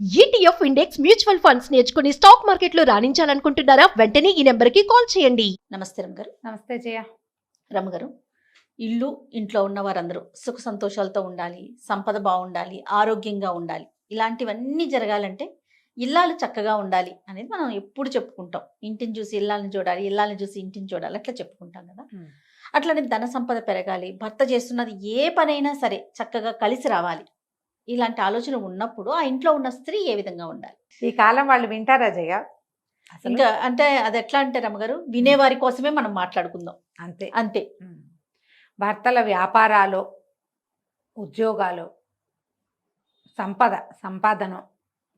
ETF index mutual funds నేర్చుకుని stock మార్కెట్లో రాణించాలనుకుంటున్నారా? వెంటనే ఈ నెంబర్కి కాల్ చేయండి. నమస్తే రమగారు. నమస్తే జయ. రమగారు, ఇల్లు ఇంట్లో ఉన్న వారందరూ సుఖ సంతోషాలతో ఉండాలి, సంపద బాగుండాలి, ఆరోగ్యంగా ఉండాలి. ఇలాంటివన్నీ జరగాలంటే ఇల్లాలు చక్కగా ఉండాలి అనేది మనం ఎప్పుడు చెప్పుకుంటాం. ఇంటిని చూసి ఇల్లాలని చూడాలి, ఇల్లాలని చూసి ఇంటిని చూడాలి, అట్లా చెప్పుకుంటాం కదా. అట్లనే ధన సంపద పెరగాలి, భర్త చేస్తున్నది ఏ పనైనా సరే చక్కగా కలిసి రావాలి. ఇలాంటి ఆలోచన ఉన్నప్పుడు ఆ ఇంట్లో ఉన్న స్త్రీ ఏ విధంగా ఉండాలి? ఈ కాలం వాళ్ళు వింటారా జయ? ఇంకా అంటే అది ఎట్లా అంటే రమగారు, వినేవారి కోసమే మనం మాట్లాడుకుందాం. అంతే అంతే. భర్తల వ్యాపారాలు, ఉద్యోగాలు, సంపాదన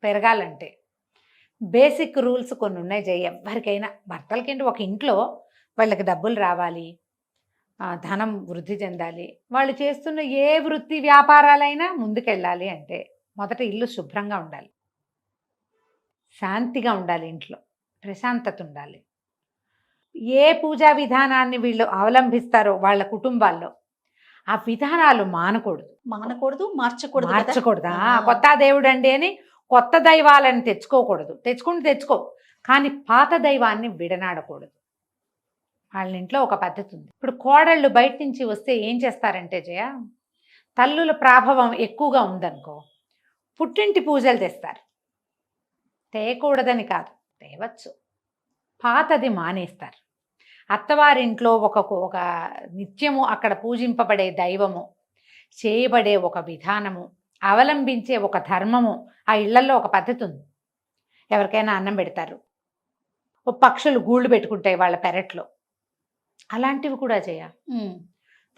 పెరగాలంటే బేసిక్ రూల్స్ కొన్ని ఉన్నాయి జయ. ఎవరికైనా భర్తలకేంటి, ఒక ఇంట్లో వాళ్ళకి డబ్బులు రావాలి, ధనం వృద్ధి చెందాలి, వాళ్ళు చేస్తున్న ఏ వృత్తి వ్యాపారాలైనా ముందుకెళ్ళాలి అంటే మొదట ఇల్లు శుభ్రంగా ఉండాలి, శాంతిగా ఉండాలి, ఇంట్లో ప్రశాంతత ఉండాలి. ఏ పూజా విధానాన్ని వీళ్ళు అవలంబిస్తారో వాళ్ళ కుటుంబాల్లో ఆ విధానాలు మానకూడదు, మార్చకూడదు. కొత్త దేవుడు అండి అని కొత్త దైవాలను తెచ్చుకోకూడదు. తెచ్చుకో, కానీ పాత దైవాన్ని విడనాడకూడదు. వాళ్ళ ఇంట్లో ఒక పద్ధతి ఉంది. ఇప్పుడు కోడళ్ళు బయట నుంచి వస్తే ఏం చేస్తారంటే జయ, తల్లుల ప్రభావం ఎక్కువగా ఉందనుకో, పుట్టింటి పూజలు తెస్తారు. తేయకూడదని కాదు, తేవచ్చు, పాతది మానేస్తారు. అత్తవారింట్లో ఒక నిత్యము అక్కడ పూజింపబడే దైవము, చేయబడే ఒక విధానము, అవలంబించే ఒక ధర్మము, ఆ ఇళ్లలో ఒక పద్ధతి ఉంది. ఎవరికైనా అన్నం పెడతారు, ఓ పక్షులు గూళ్ళు పెట్టుకుంటాయి వాళ్ళ పెరట్లో, అలాంటివి కూడా చేయ.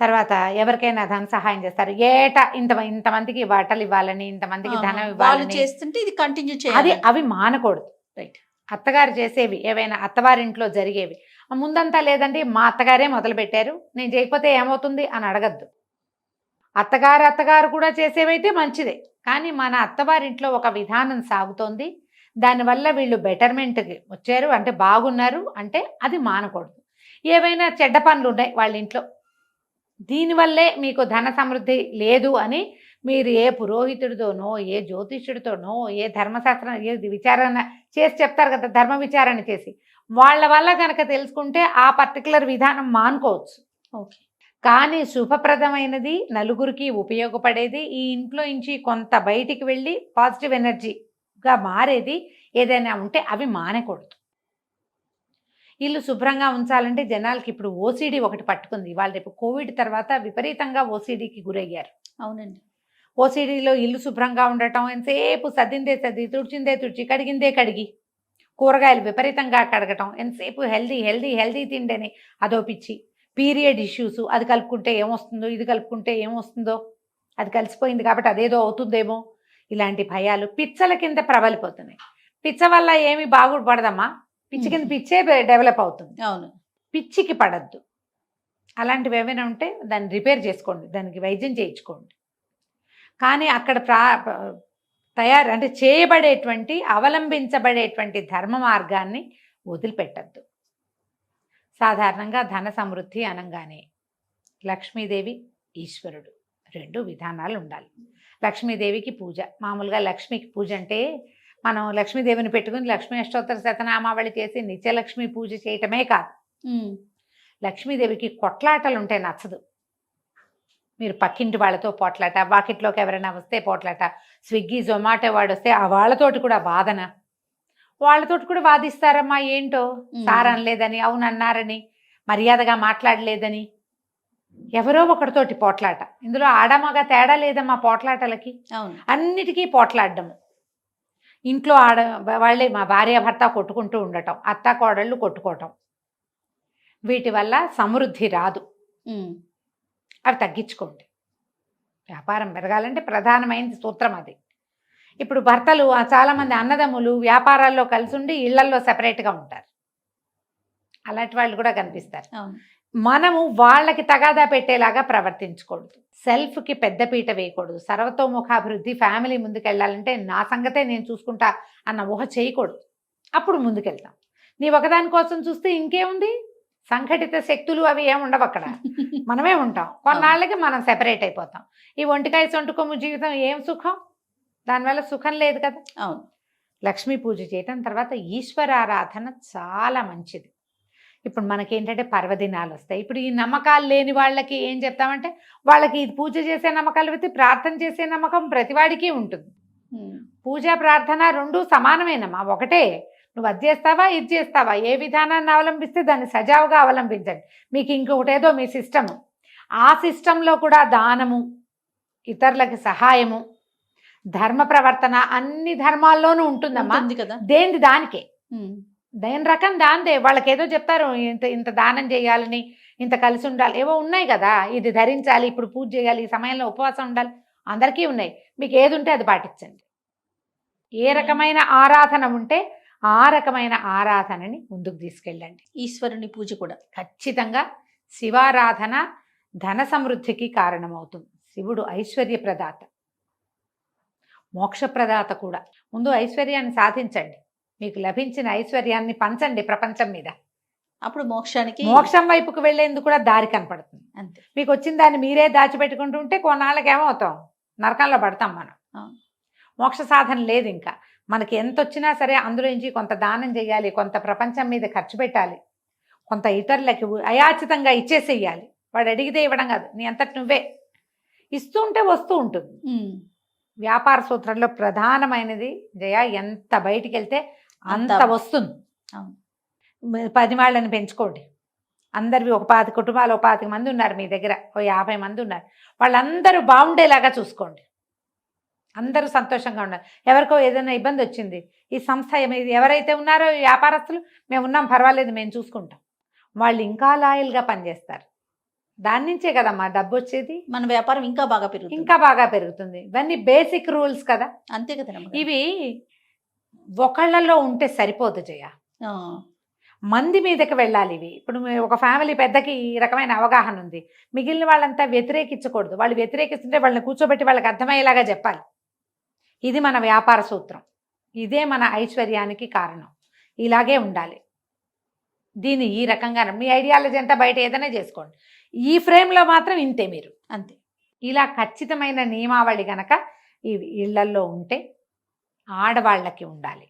తర్వాత ఎవరికైనా ధన సహాయం చేస్తారు, ఏటా ఇంతమందికి బట్టలు ఇవ్వాలని, ఇంతమందికి ధనం ఇవ్వాలని చేస్తుంటే ఇది కంటిన్యూ చేయాలి. అవి మానకూడదు. రైట్. అత్తగారు చేసేవి ఏవైనా, అత్తవారింట్లో జరిగేవి ముందంతా లేదండి మా అత్తగారే మొదలు పెట్టారు, నేను చేయకపోతే ఏమవుతుంది అని అడగద్దు. అత్తగారు కూడా చేసేవైతే మంచిదే, కానీ మన అత్తవారింట్లో ఒక విధానం సాగుతోంది, దానివల్ల వీళ్ళు బెటర్మెంట్కి వచ్చారు అంటే బాగున్నారు అంటే అది మానకూడదు. ఏవైనా చెడ్డ పనులు ఉన్నాయి వాళ్ళ ఇంట్లో, దీనివల్లే మీకు ధన సమృద్ధి లేదు అని మీరు ఏ పురోహితుడితోనో, ఏ జ్యోతిష్యుడితోనో, ఏ ధర్మశాస్త్రం, ఏ విచారణ చేసి చెప్తారు కదా, ధర్మ విచారణ చేసి వాళ్ళ వల్ల కనుక తెలుసుకుంటే ఆ పర్టికులర్ విధానం మానుకోవచ్చు. ఓకే. కానీ శుభప్రదమైనది, నలుగురికి ఉపయోగపడేది, ఈ ఇంట్లో నుంచి కొంత బయటికి వెళ్ళి పాజిటివ్ ఎనర్జీగా మారేది ఏదైనా ఉంటే అవి మానకూడదు. ఇల్లు శుభ్రంగా ఉంచాలంటే జనాలకి ఇప్పుడు ఓసిడి ఒకటి పట్టుకుంది. వాళ్ళు రేపు కోవిడ్ తర్వాత విపరీతంగా ఓసిడికి గురయ్యారు. అవునండి. ఓసిడిలో ఇల్లు శుభ్రంగా ఉండటం, ఎంతసేపు సర్దిందే సర్ది, తుడిచిందే తుడిచి, కడిగిందే కడిగి, కూరగాయలు విపరీతంగా కడగటం, ఎంతసేపు హెల్దీ తిండని అదో పిచ్చి. పీరియడ్ ఇష్యూస్, అది కలుపుకుంటే ఏమొస్తుందో, ఇది కలుపుకుంటే ఏమొస్తుందో, అది కలిసిపోయింది కాబట్టి అదేదో అవుతుందేమో, ఇలాంటి భయాలు పిచ్చల కింద ప్రబలిపోతున్నాయి. పిచ్చ వల్ల ఏమి బాగుపడదమ్మా, పిచ్చి కింద పిచ్చే డెవలప్ అవుతుంది. అవును. పిచ్చికి పడద్దు. అలాంటివి ఏమైనా ఉంటే దాన్ని రిపేర్ చేసుకోండి, దానికి వైద్యం చేయించుకోండి. కానీ అక్కడ అంటే చేయబడేటువంటి, అవలంబించబడేటువంటి ధర్మ మార్గాన్ని వదిలిపెట్టద్దు. సాధారణంగా ధన సమృద్ధి అనగానే లక్ష్మీదేవి, ఈశ్వరుడు రెండు విధానాలు ఉండాలి. లక్ష్మీదేవికి పూజ, మామూలుగా లక్ష్మికి పూజ అంటే మనం లక్ష్మీదేవిని పెట్టుకుని లక్ష్మీ అష్టోత్తర శతనామావళి చేసి నిత్యలక్ష్మి పూజ చేయటమే కాదు. లక్ష్మీదేవికి కొట్లాటలు ఉంటే నచ్చదు. మీరు పక్కింటి వాళ్ళతో పోట్లాట, వాకిట్లోకి ఎవరైనా వస్తే పోట్లాట, స్విగ్గీ జొమాటో వాడు వస్తే ఆ వాళ్ళతోటి కూడా వాదన, వాళ్ళతోటి కూడా వాదిస్తారమ్మా. ఏంటో సార్ అనలేదని, అవునన్నారని, మర్యాదగా మాట్లాడలేదని, ఎవరో ఒకటితోటి పోట్లాట. ఇందులో ఆడమగ తేడా లేదమ్మా పోట్లాటలకి. అన్నిటికీ పోట్లాడము. ఇంట్లో వాళ్ళే మా భార్యాభర్త కొట్టుకుంటూ ఉండటం, అత్త కోడళ్ళు కొట్టుకోవటం, వీటి వల్ల సమృద్ధి రాదు. అవి తగ్గించుకోండి. వ్యాపారం పెరగాలంటే ప్రధానమైన సూత్రం అది. ఇప్పుడు భర్తలు చాలామంది అన్నదమ్ములు వ్యాపారాల్లో కలిసి ఉండి ఇళ్లల్లో సెపరేట్గా ఉంటారు. అలాంటి వాళ్ళు కూడా కనిపిస్తారు. మనము వాళ్ళకి తగాదా పెట్టేలాగా ప్రవర్తించకూడదు. సెల్ఫ్కి పెద్దపీట వేయకూడదు. సర్వతోముఖాభివృద్ధి, ఫ్యామిలీ ముందుకెళ్ళాలంటే నా సంగతే నేను చూసుకుంటా అన్న ఊహ చేయకూడదు. అప్పుడు ముందుకెళ్తాం. నీ ఒకదాని కోసం చూస్తే ఇంకేముంది, సంఘటిత శక్తులు అవి ఏముండవు అక్కడ, మనమే ఉంటాం. కొన్నాళ్ళకి మనం సెపరేట్ అయిపోతాం. ఈ ఒంటికాయ సొంటుకొమ్ము జీవితం ఏం సుఖం. దానివల్ల సుఖం లేదు కదా. అవును. లక్ష్మీ పూజ చేయటం, తర్వాత ఈశ్వరారాధన చాలా మంచిది. ఇప్పుడు మనకేంటంటే పర్వదినాలు వస్తాయి. ఇప్పుడు ఈ నమ్మకాలు లేని వాళ్ళకి ఏం చెప్తామంటే, వాళ్ళకి ఇది పూజ చేసే నమ్మకాలు అయితే ప్రార్థన చేసే నమ్మకం ప్రతివాడికి ఉంటుంది. పూజ ప్రార్థన రెండు సమానమేనమ్మా, ఒకటే. నువ్వు అది చేస్తావా ఇది చేస్తావా, ఏ విధానాన్ని అవలంబిస్తే దాన్ని సజావుగా అవలంబించండి. మీకు ఇంకొకటేదో మీ సిస్టము, ఆ సిస్టంలో కూడా దానము, ఇతరులకి సహాయము, ధర్మ ప్రవర్తన అన్ని ధర్మాల్లోనూ ఉంటుందమ్మా. కదా, దేనిది దానికే, దేని రకం దాందే. వాళ్ళకి ఏదో చెప్తారు, ఇంత ఇంత దానం చేయాలని, ఇంత కలిసి ఉండాలి, ఏవో ఉన్నాయి కదా, ఇది ధరించాలి, ఇప్పుడు పూజ చేయాలి, ఈ సమయంలో ఉపవాసం ఉండాలి, అందరికీ ఉన్నాయి. మీకు ఏది ఉంటే అది పాటించండి. ఏ రకమైన ఆరాధన ఉంటే ఆ రకమైన ఆరాధనని ముందుకు తీసుకెళ్ళండి. ఈశ్వరుని పూజ కూడా ఖచ్చితంగా శివారాధన ధన సమృద్ధికి కారణమవుతుంది. శివుడు ఐశ్వర్య ప్రదాత, మోక్షప్రదాత కూడా. ముందు ఐశ్వర్యాన్ని సాధించండి, మీకు లభించిన ఐశ్వర్యాన్ని పంచండి ప్రపంచం మీద. అప్పుడు మోక్షం వైపుకు వెళ్లేందుకు కూడా దారి కనపడుతుంది. అంతే. మీకు వచ్చిన దాన్ని మీరే దాచిపెట్టుకుంటూ ఉంటే కొన్నాళ్ళకి ఏమవుతాం, నరకంలో పడతాం మనం. మోక్ష సాధన లేదు. ఇంకా మనకి ఎంత వచ్చినా సరే అందులో నుంచి కొంత దానం చేయాలి, కొంత ప్రపంచం మీద ఖర్చు పెట్టాలి, కొంత ఇతరులకి అయాచితంగా ఇచ్చేసేయాలి. వాడు అడిగితే ఇవ్వడం కాదు, నీ అంతటి నువ్వే ఇస్తూ ఉంటే వస్తూ ఉంటుంది. వ్యాపార సూత్రంలో ప్రధానమైనది జయ, ఎంత బయటికి వెళ్తే అంత వస్తుంది. 10 వాళ్ళని పెంచుకోండి. అందరివి ఒక 10 కుటుంబాలు, 25 మంది ఉన్నారు మీ దగ్గర, 50 మంది ఉన్నారు, వాళ్ళందరూ బాగుండేలాగా చూసుకోండి. అందరూ సంతోషంగా ఉన్నారు. ఎవరికో ఏదైనా ఇబ్బంది వచ్చింది, ఈ సంస్థ ఎవరైతే ఉన్నారో వ్యాపారస్తులు, మేము ఉన్నాం పర్వాలేదు మేము చూసుకుంటాం, వాళ్ళు ఇంకా లాయల్గా పనిచేస్తారు. దాని నుంచే కదమ్మా డబ్బు వచ్చేది. మన వ్యాపారం ఇంకా బాగా పెరుగుతుంది. ఇవన్నీ బేసిక్ రూల్స్ కదా. అంతే కదా. ఇవి ఒకళ్ళలో ఉంటే సరిపోదు జయ, మంది మీదకి వెళ్ళాలి ఇవి. ఇప్పుడు ఒక ఫ్యామిలీ పెద్దకి ఈ రకమైన అవగాహన ఉంది, మిగిలిన వాళ్ళంతా వ్యతిరేకించకూడదు. వాళ్ళు వ్యతిరేకిస్తుంటే వాళ్ళని కూర్చోబెట్టి వాళ్ళకి అర్థమయ్యేలాగా చెప్పాలి. ఇది మన వ్యాపార సూత్రం, ఇదే మన ఐశ్వర్యానికి కారణం. ఇలాగే ఉండాలి. దీన్ని ఈ రకంగా మీ ఐడియాలజీ అంతా బయట ఏదైనా చేసుకోండి, ఈ ఫ్రేమ్లో మాత్రం ఇంతే మీరు, అంతే. ఇలా ఖచ్చితమైన నియమావళి గనక ఈ ఇళ్లల్లో ఉంటే ఆడవాళ్ళకి ఉండాలి.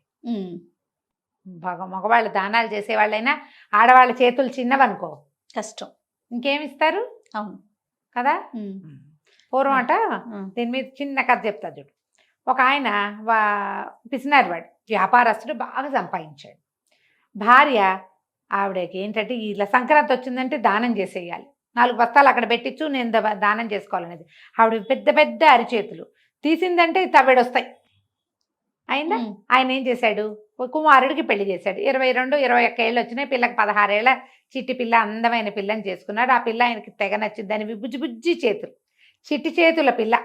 మగవాళ్ళు దానాలు చేసేవాళ్ళైనా ఆడవాళ్ళ చేతులు చిన్నవనుకో కష్టం, ఇంకేమిస్తారు. అవును కదా. పూర్వం అట దీని మీద చిన్న కథ చెప్తా చూడు. ఒక ఆయన పిసినారు, వాడు వ్యాపారస్తుడు, బాగా సంపాదించాడు. భార్య ఆవిడకి ఏంటంటే ఇలా సంక్రాంతి వచ్చిందంటే దానం చేసేయాలి, 4 బస్తాలు అక్కడ పెట్టించు, నేను దానం చేసుకోవాలనేది. ఆవిడ పెద్ద పెద్ద అరిచేతులు, తీసిందంటే తవ్వేడొస్తాయి. అయిందా. ఆయన ఏం చేశాడు, కుమారుడికి పెళ్లి చేశాడు. 22-21 ఏళ్ళు వచ్చినాయి, పిల్లకి 16 ఏళ్ళ చిట్టి పిల్ల, అందమైన పిల్లని చేసుకున్నాడు. ఆ పిల్ల ఆయనకి తెగ నచ్చింది. దాని బుజ్జి బుజ్జి చేతులు, చిట్టి చేతుల పిల్ల.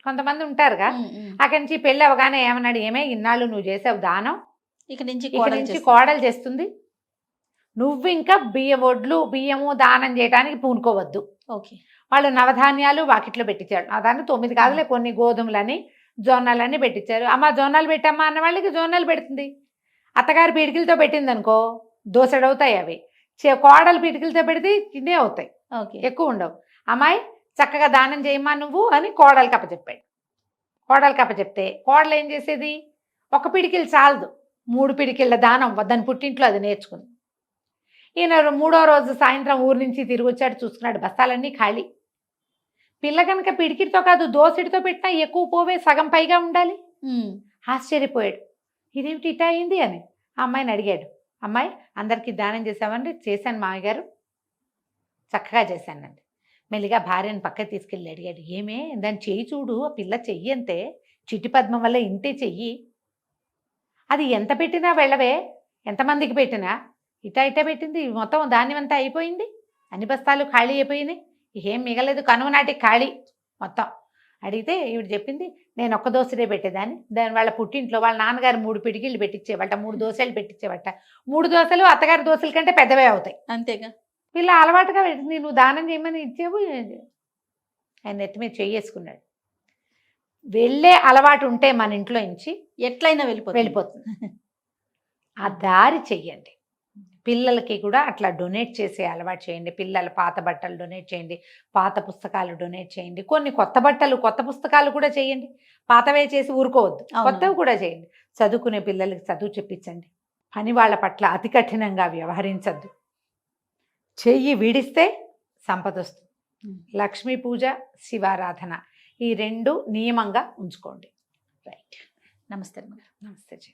కొంతమంది ఉంటారుగా. అక్కడి నుంచి పెళ్ళి అవగానే ఏమన్నాడు, ఏమే ఇన్నాళ్ళు నువ్వు చేసావు దానం, ఇక నుంచి కోడలు చేస్తుంది, నువ్వు ఇంకా ఒడ్లు బియ్యము దానం చేయడానికి పూనుకోవద్దు. ఓకే. వాళ్ళు నవధాన్యాలు వాకిట్లో పెట్టించాడు. దాన్ని 9 కాదులే, కొన్ని గోధుమలని జొన్నలని పెట్టించారు. అమ్మ జొన్నలు పెట్టమ్మా అన్న వాళ్ళకి జొన్నలు పెడుతుంది. అత్తగారి పీడికిలతో పెట్టింది అనుకో దోసెడవుతాయి అవి. కోడలు పీడికిలతో పెడితే చిన్నే అవుతాయి, ఎక్కువ ఉండవు. అమ్మాయి చక్కగా దానం చేయమ్మా నువ్వు అని కోడలు కప్పచెప్పాడు. కోడలు కప్పచెప్తే కోడలు ఏం చేసేది, 1 పిడికిలు చాలదు, 3 పిడికిళ్ళ దానం దాని పుట్టింట్లో అది నేర్చుకుంది. ఈయన 3వ రోజు సాయంత్రం ఊరు నుంచి తిరిగి వచ్చాడు, చూసుకున్నాడు బస్తాలన్నీ ఖాళీ. పిల్ల కనుక పిడికిడితో కాదు దోసెడితో పెట్టినా ఎక్కువ పోవే, సగం పైగా ఉండాలి. ఆశ్చర్యపోయాడు, ఇదేమిటి ఇటా అయింది అని ఆ అమ్మాయిని అడిగాడు. అమ్మాయి అందరికీ దానం చేసామండి, చేశాను మామయ్య గారు, చక్కగా చేశానండి. మెల్లిగా భార్యను పక్కకి తీసుకెళ్ళి అడిగాడు, ఏమే దాన్ని చెయ్యి చూడు, ఆ పిల్ల చెయ్యి అంతే, చిట్టి పద్మం వల్ల ఇంతే చెయ్యి, అది ఎంత పెట్టినా వెళ్ళవే, ఎంతమందికి పెట్టినా ఇటా పెట్టింది, మొత్తం ధాన్యం అంతా అయిపోయింది, అన్ని బస్తాలు ఖాళీ అయిపోయినాయి, ఏం మిగలేదు, కనుమ నాటికి ఖాళీ మొత్తం. అడిగితే ఈవిడ చెప్పింది, నేను 1 దోసెడే పెట్టేదాన్ని, దాని వాళ్ళ పుట్టింట్లో వాళ్ళ నాన్నగారు 3 పిడికిళ్ళు పెట్టించేవాట, 3 దోసెలు పెట్టించేవాట. 3 దోసెలు అత్తగారి దోసెల కంటే పెద్దవే అవుతాయి. అంతేగా. పిల్ల అలవాటుగా పెట్టింది, నువ్వు దానం చేయమని ఇచ్చేవు. ఆయన నెత్తి మీద చెయ్యేసుకున్నాడు. వెళ్ళే అలవాటు ఉంటే మన ఇంట్లో నుంచి ఎట్లయినా వెళ్ళిపోతుంది. ఆ దారి చెయ్యండి. పిల్లలకి కూడా అట్లా డొనేట్ చేసే అలవాటు చేయండి. పిల్లల పాత బట్టలు డొనేట్ చేయండి, పాత పుస్తకాలు డొనేట్ చేయండి, కొన్ని కొత్త బట్టలు కొత్త పుస్తకాలు కూడా చేయండి. పాతవే చేసి ఊరుకోవద్దు, అవును. కొత్తవి కూడా చేయండి. చదువుకునే పిల్లలకి చదువు చెప్పించండి. పని వాళ్ళ పట్ల అతి కఠినంగా వ్యవహరించద్దు. చెయ్యి విడిస్తే సంపద వస్తుంది. లక్ష్మీ పూజ, శివారాధన ఈ 2 నియమంగా ఉంచుకోండి. రైట్. నమస్తే అమ్మగారు. నమస్తే జీ.